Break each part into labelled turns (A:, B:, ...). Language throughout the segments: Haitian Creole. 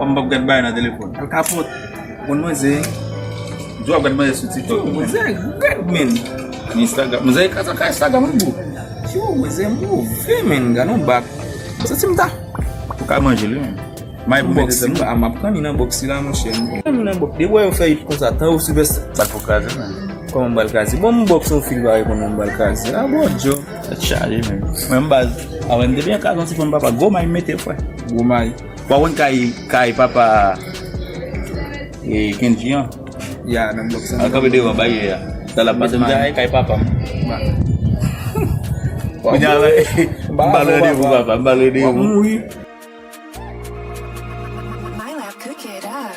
A: Mbap gad bay na telefon.
B: Al kapot. Mon mwenze.
A: Jwa gad bay su TikTok.
B: Mwenze gad men.
A: Instagram. Mwenze kasa ka Instagram bu.
B: Si mwenze mouve men ganon bak. Sa simta.
A: Pou ka manje li men. May pou mette
B: Boxing ba map kan ina boxing la mon chen. Ina box de boy fay comme ça tant aussi best.
A: Bak pou kaze men.
B: Comme Balkazi. Bon box on fil ba comme Balkazi. Ah bon jo.
A: Charge men. Men baz. Awen de bien ka kon si fon papa go may mette fwa.
B: Go may.
A: Ba won kay papa Kenji an.
B: Ya nan boxing.
A: Akabe de wa baye ya. Dala patemja kay papa. Menyala balade bu papa, balade bu.
C: My lab cook it up.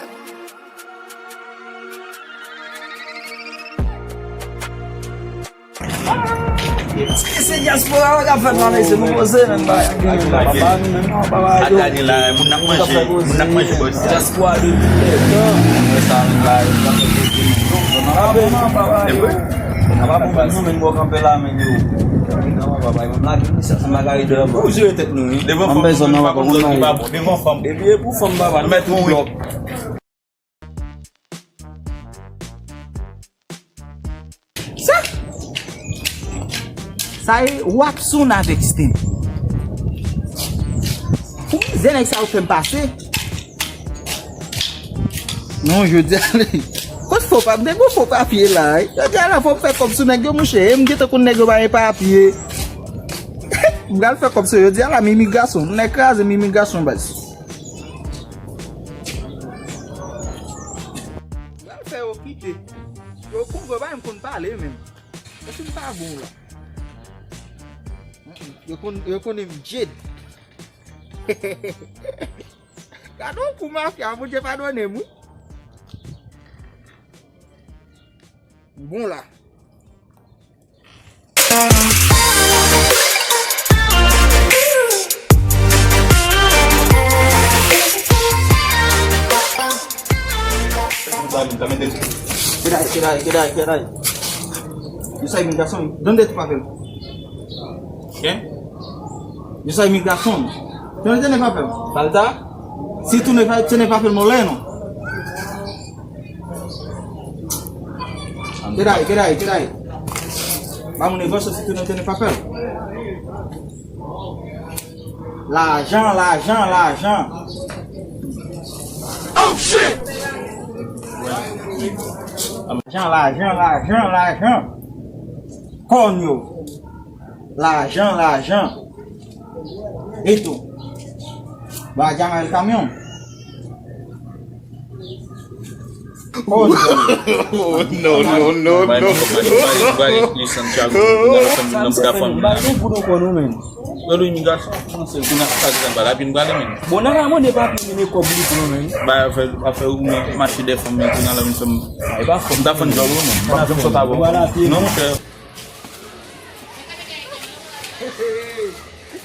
B: Se diaspora ka fèt nan se nou pose men ba.
A: Akani la mun nak manje bo.
B: Diaspora de non men mo kampe la men yo. Non papa, mon la ki sa magari de. Ou je tèt nou ni.
A: Devon fam.
B: Devon pour femme baba, mettre un bloc.
D: Ça est, wap son avec Steam. Pour me ça vous fait passer.
B: Non, je dis allez.
D: Faut pas de faut papier là. Je dis là faut faire comme ça nèg mon cher, me dit que nèg pas papier. On va faire comme ça, je dis là mimi garçon, on écrase mimi garçon bas. On va faire au quitter. Je comprends pas me parler même. C'est pas bon là. Je connais Jed. Cadeau pour mafia, vous n'avez pas donné moi. Bon là. Kedai. You say imigração? Donde tu papel?
A: Quem?
D: You say imigração? Tu não tem papel?
B: Falta?
D: Si tu não tienes papel moleno. Kedai. Vamos negócio si tu não tienes papel. L'argent. Oh shit! L'argent. Coño. L'argent. Et tú. Va a llamar el camión.
A: Oh no. Vai Santiago.
B: Não pudo kono men.
A: Lalu imigração, não sei, kuna kazi za lapin bale men.
B: Bona kama ne pa ni ko buli kono men.
A: Ba fa uma marché de femme kuna la mission.
B: Ai ba ko
A: Da fan jolo men.
B: Ba ko ta bo.
A: Non que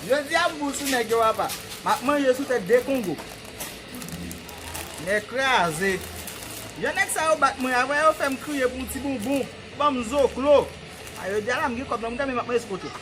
D: Je dis à vous, ce n'est pas. Maintenant, je suis des Congo. N'écrasé. Je n'ai que ça au battement. Je vais me crier pour un petit bonbon. Bon, zo, clos. Je dis à la musique comme ça, je vais me escorter.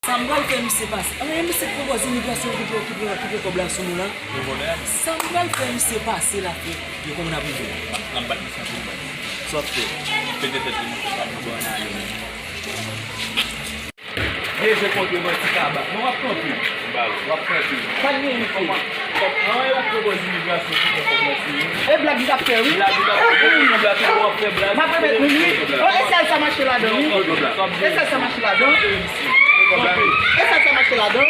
B: Sambal fait me passer. Mais me c'est pour les immigrations qui population là. Sambal fait me passer là que comme on a besoin.
A: lambat sauf que peut-être que nous pas bon aller.
B: Je compte moi petit tabac. Non va prendre plus. Va prendre plus. Pas ni comment. Non il va proposer immigration qui population.
D: Et blague ça fait oui. Ma permet oui. Et ça marche là-dedans. Et ça marche là-dedans. Et ça marche là-dedans.